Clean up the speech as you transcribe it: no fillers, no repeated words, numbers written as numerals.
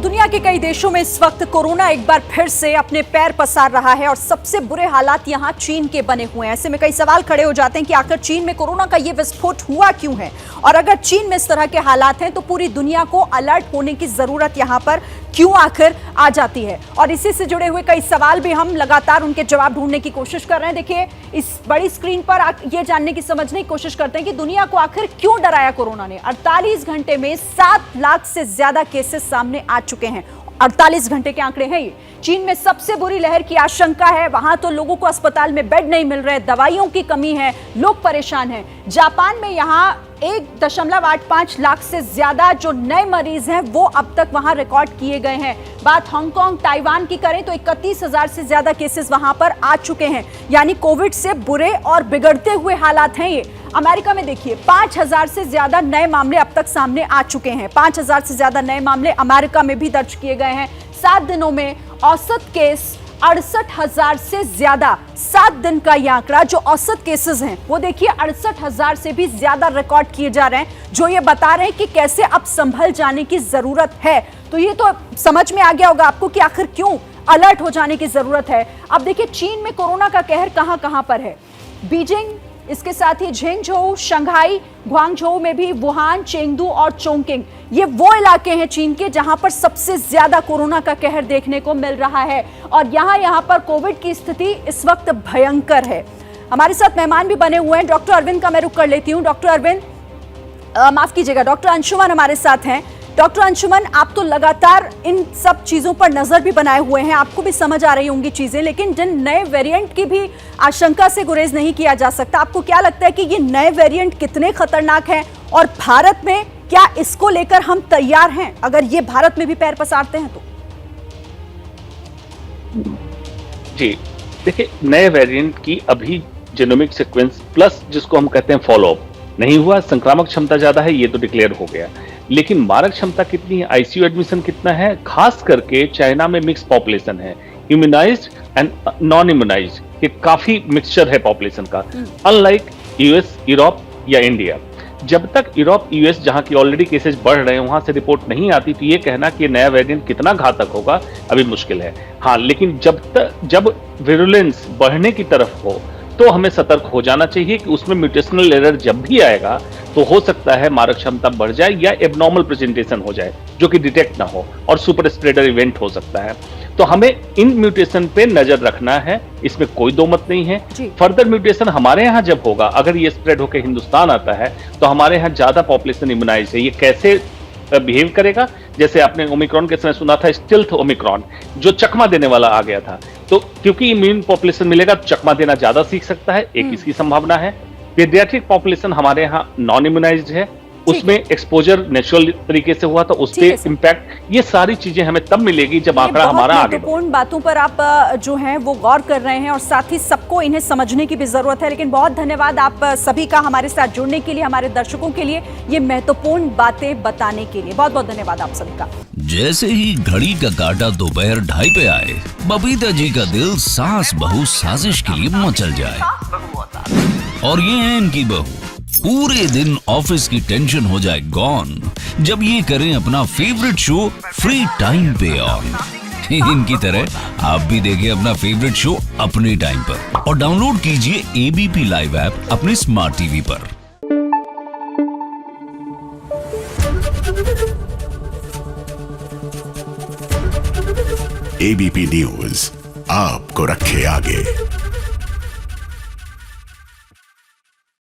दुनिया के कई देशों में इस वक्त कोरोना एक बार फिर से अपने पैर पसार रहा है और सबसे बुरे हालात यहां चीन के बने हुए हैं। ऐसे में कई सवाल खड़े हो जाते हैं कि आखिर चीन में कोरोना का ये विस्फोट हुआ क्यों है, और अगर चीन में इस तरह के हालात हैं तो पूरी दुनिया को अलर्ट होने की जरूरत यहां पर क्यों आखिर आ जाती है। और इसी से जुड़े हुए कई सवाल भी हम लगातार उनके जवाब ढूंढने की कोशिश कर रहे हैं। देखिए, इस बड़ी स्क्रीन पर ये जानने की समझने की कोशिश करते हैं कि दुनिया को आखिर क्यों डराया कोरोना ने। 48 घंटे में 7 लाख से ज्यादा केसेस सामने आ चुके हैं। 48 घंटे के आंकड़े हैं ये। चीन में सबसे बुरी लहर की आशंका है। वहां तो लोगों को अस्पताल में बेड नहीं मिल रहे, दवाइयों की कमी है, लोग परेशान हैं। जापान में यहां 1.85 लाख से ज्यादा जो नए मरीज हैं वो अब तक वहां रिकॉर्ड किए गए हैं। बात हांगकांग, ताइवान की करें तो 31,000 से ज्यादा केसेस वहां पर आ चुके हैं। यानी कोविड से बुरे और बिगड़ते हुए हालात हैं ये। अमेरिका में देखिए 5,000 से ज्यादा नए मामले अब तक सामने आ चुके हैं। 5,000 से ज्यादा नए मामले अमेरिका में भी दर्ज किए गए हैं। 7 दिनों में औसत केस 68,000 से ज्यादा। 7 दिन का यह आंकड़ा जो औसत केसेस हैं वो देखिए 68,000 से भी ज्यादा रिकॉर्ड किए जा रहे हैं, जो ये बता रहे हैं कि कैसे अब संभल जाने की जरूरत है। तो ये तो समझ में आ गया होगा आपको कि आखिर क्यों अलर्ट हो जाने की जरूरत है। अब देखिए चीन में कोरोना का कहर कहां कहां पर है। बीजिंग, इसके साथ ही झेंगझोउ, शंघाई, ग्वांगझोउ में भी, वुहान, चेंगडू और चोंगकिंग, ये वो इलाके हैं चीन के जहां पर सबसे ज्यादा कोरोना का कहर देखने को मिल रहा है। और यहां पर कोविड की स्थिति इस वक्त भयंकर है। हमारे साथ मेहमान भी बने हुए हैं। डॉक्टर अरविंद का मैं रुख कर लेती हूं। डॉक्टर अरविंद, माफ कीजिएगा, डॉक्टर अंशुमन हमारे साथ हैं। डॉक्टर अंशुमन, आप तो लगातार इन सब चीजों पर नजर भी बनाए हुए हैं, आपको भी समझ आ रही होंगी चीजें, लेकिन जिन नए वेरिएंट की भी आशंका से गुरेज नहीं किया जा सकता। आपको क्या लगता है कि ये नए वेरिएंट कितने खतरनाक हैं, और भारत में क्या इसको लेकर हम तैयार हैं अगर ये भारत में भी पैर पसारते हैं तो? जी देखिए, नए वेरिएंट की अभी जेनोमिक सीक्वेंस प्लस जिसको हम कहते हैं फॉलोअप नहीं हुआ। संक्रामक क्षमता ज्यादा है ये तो डिक्लेयर हो गया, लेकिन मारक क्षमता कितनी है, आईसीयू एडमिशन कितना है, खास करके चाइना में मिक्स पॉपुलेशन है, इम्यूनाइज्ड एंड नॉन इम्यूनाइज्ड, ये काफी मिक्सचर है पॉपुलेशन का, अनलाइक यूएस, यूरोप या इंडिया। जब तक यूरोप, यूएस जहां की ऑलरेडी केसेस बढ़ रहे हैं वहां से रिपोर्ट नहीं आती, तो ये कहना कि नया वेरिएंट कितना घातक होगा अभी मुश्किल है। हाँ, लेकिन जब विरुलेंस बढ़ने की तरफ हो तो हमें सतर्क हो जाना चाहिए कि उसमें म्यूटेशनल एरर जब भी आएगा तो हो सकता है मारक क्षमता बढ़ जाए या एबनॉर्मल प्रेजेंटेशन हो जाए जो कि डिटेक्ट ना हो और सुपर स्प्रेडर इवेंट हो सकता है। तो हमें इन म्यूटेशन पे नजर रखना है, इसमें कोई दो मत नहीं है। फर्दर म्यूटेशन हमारे यहाँ जब होगा, अगर ये स्प्रेड होकर हिंदुस्तान आता है तो हमारे यहाँ ज्यादा पॉपुलेशन इम्यूनाइज है, ये कैसे बिहेव करेगा, जैसे आपने ओमिक्रॉन के समय सुना था स्टिल्थ ओमिक्रॉन, जो चकमा देने वाला आ गया था। तो क्योंकि इम्यून पॉपुलेशन मिलेगा तो चकमा देना ज्यादा सीख सकता है, एक इसकी संभावना है। पीडियाट्रिक पॉपुलेशन हमारे यहाँ नॉन इम्यूनाइज्ड है, उसमें एक्सपोजर नेचुरल तरीके से हुआ था, उस पे इम्पैक्ट, ये सारी चीजें हमें तब मिलेगी जब आंकड़ा हमारा आगे। महत्वपूर्ण बातों पर आप जो हैं वो गौर कर रहे हैं और साथ ही सबको इन्हें समझने की भी जरूरत है। लेकिन बहुत धन्यवाद आप सभी का हमारे साथ जुड़ने के लिए, हमारे दर्शकों के लिए ये महत्वपूर्ण बातें बताने के लिए। बहुत बहुत धन्यवाद आप सभी का। जैसे ही घड़ी का काटा दोपहर 2:30 पे आए, बबीता जी का दिल सास बहू साजिश के लिए मचल जाए। और ये है इनकी बहू, पूरे दिन ऑफिस की टेंशन हो जाए गॉन जब ये करें अपना फेवरेट शो फ्री टाइम पे ऑन। इनकी तरह आप भी देखिए अपना फेवरेट शो अपने टाइम पर और डाउनलोड कीजिए एबीपी लाइव ऐप अपने स्मार्ट टीवी पर। एबीपी न्यूज आपको रखे आगे।